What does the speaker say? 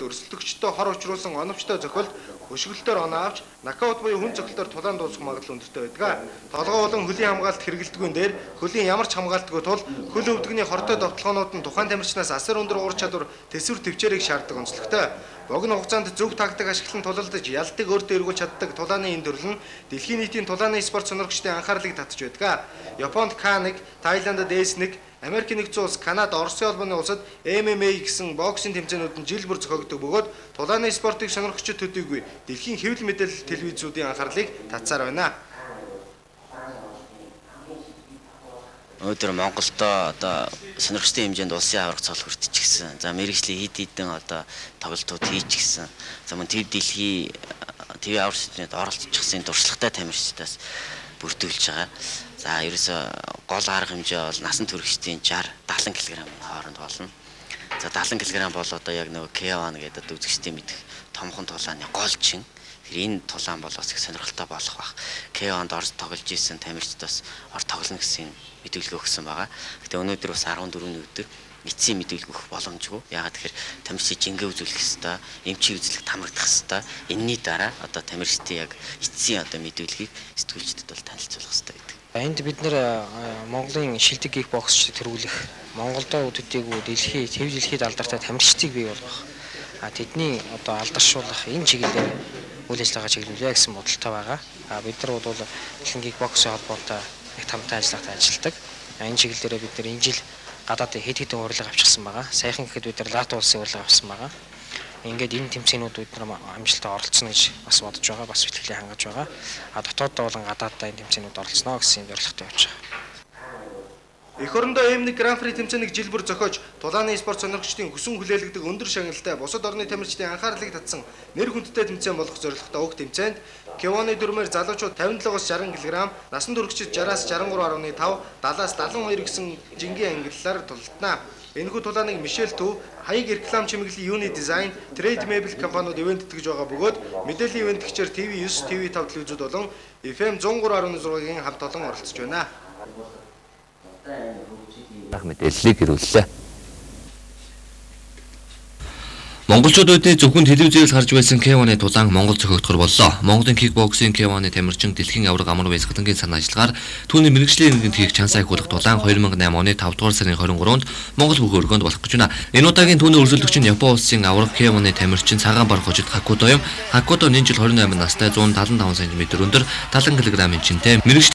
өрсөлдөгчдөө хор учруулсан оновчтой зохиолд өшгөлтөөр оноо авч нокаут буюу хүн цогцолтоор тулаан дуусах магадлал өндөртэй байдаг. Толгой болон хөлийн хамгаалалт хэрэгэлдэггүй дээр хөлийн ямар ч хамгаалдаггүй тул хөл өвдөгний хортой довтлогоонууд нь тухайн тамирчнаас асар өндөр ур чадвар төсвөр төвчээрийг шаарддаг онцлогтой. Богино хугацаанд зөв тактик ашиглан тулалдаж ялдаг өөртөө эргүүлж чаддаг тулааны энэ төрөл нь дэлхийн нийтийн тулааны спорт сонирхчдын анхаарлыг татж байдаг. Японд К1, Тайландд S1, Америк нэгдсэн улс, Канада, Оросын улбаны улсад MMA гэсэн боксинг тэмцээнүүд нь жил бүр зохиогддог бөгөөд тулааны спортыг сонирхчид төдийгүй дэлхийн хэвлэл мэдээлэл телевизүүдийн анхаарлыг татсаар байна. Өдөр Монголдо одоо сонирхчдын хэмжээнд улсын аварга цол хүртчихсэн. За мэрэгжлийн хэд хэдэн одоо тоглолтууд хийчихсэн. За мөн дэлхийн ТV аварга шиднэд оролцчихсан туршлагатай тамирчдаас бүрдүүлж байгаа. За ерөөсө гол арга хэмжээ бол насан туршидтын 60-70 кг хооронд болно. За 70 кг бол одоо яг нөгөө K1 гэдэг үзэгчдийн мэдэх томхон тулааны гол чин. Энэ тулаан бол бас их сонирхолтой болох баг. K1-д орж тоглож исэн тамирчдаас ор тоглоно гэсэн мэдүүлэг өгсөн байгаа. Гэтэ өнөөдөр бас 14-ний өдөр эцсийн мэдүүлэг өгөх боломжгүй. Яагаад тэгэхээр тамирчид жингээ үзүүлэх хэвээр, эмчийн үзлэг тамрагдах хэвээр. Энэний дараа одоо тамирчдын яг эцсийн одоо мэдүүлгийг сэтгүүлчдэд бол танилцуулах хэвээр байдаг. Энд бид нэр Монголын шилдэг кикбоксчдыг төрүүлэх, Монголдо төдийгүй дэлхийд алдартай тамирчдыг бий болгох. Тэдний одоо алдаршуулах энэ чиглэлээр үйл ажиллагаа чиглүүлээ гэсэн бодолтой байгаа. Бид нар бол дэлхийн кикбоксын холбоотой их тамтай ажилладаг. Энэ чиглэлээр бид нар энэ жил гадаадын хэд хэдэн урилга авчихсан байгаа. Саяхан гэхэд бид нар Латви улсын урилга авсан байгаа. Ингээд энэ тэмцээнүүд бид нар амжилттай оролцсон гэж бас бодож байгаа, бас итгэлээ хангаж байгаа. Дотооддоо болон гадааддаа энэ тэмцээнүүд оролцоно гэсэн зорилготой явж байгаа. Эх орондоо M1 Гран При тэмцээнийг жил бүр зохиож, тулааны спорт сонирхчдын хүсэн хүлээлгдэг өндөр шагналтай бусад орны тамирчдын анхаарлыг татсан нэр хүндтэй тэмцээн болох зорилготой уг тэмцээнд K1-ы дүрмээр залуучууд 57-аас 60 кг, насан туршид 60-аас 63.5, 70-аас 72 гэсэн жингийн ангиллаар тулалдана. Энэхүү тулааныг Мишель Төв, хаяг реклам чимэглэлийн Юни Дизайн, Trade Mebel компаниуд ивентэтгэж байгаа бөгөөд мэдээллийн ивентгэгчээр TV9, TV5 телевизүүд болон FM 103.6-гийн хамт олон оролцож байна. Мэдээллийг ирүүллээ. Монголчууд өдний зөвхөн телевизээс харж байсан K1-ы тулаан Монгол зохиогдохор боллоо. Монголын кикбоксing K1-ы тамирчин дэлхийн аварга амар баясгалангийн санаа ажиллагаар түүний мэрэгжлийн иргэнд хийх чансаа ахиулах тулаан 2008 оны 5 дугаар сарын 23-нд Монгол бүх өргөнд болох гэж байна. Энэ удаагийн түүний өрсөлдөгч нь Япон улсын аварга K1-ы тамирчин цагаан бар хожид Хакудо юм. Хакудо энэ жил 28 настай 175 см өндөр 70 кг-ийн чинтэй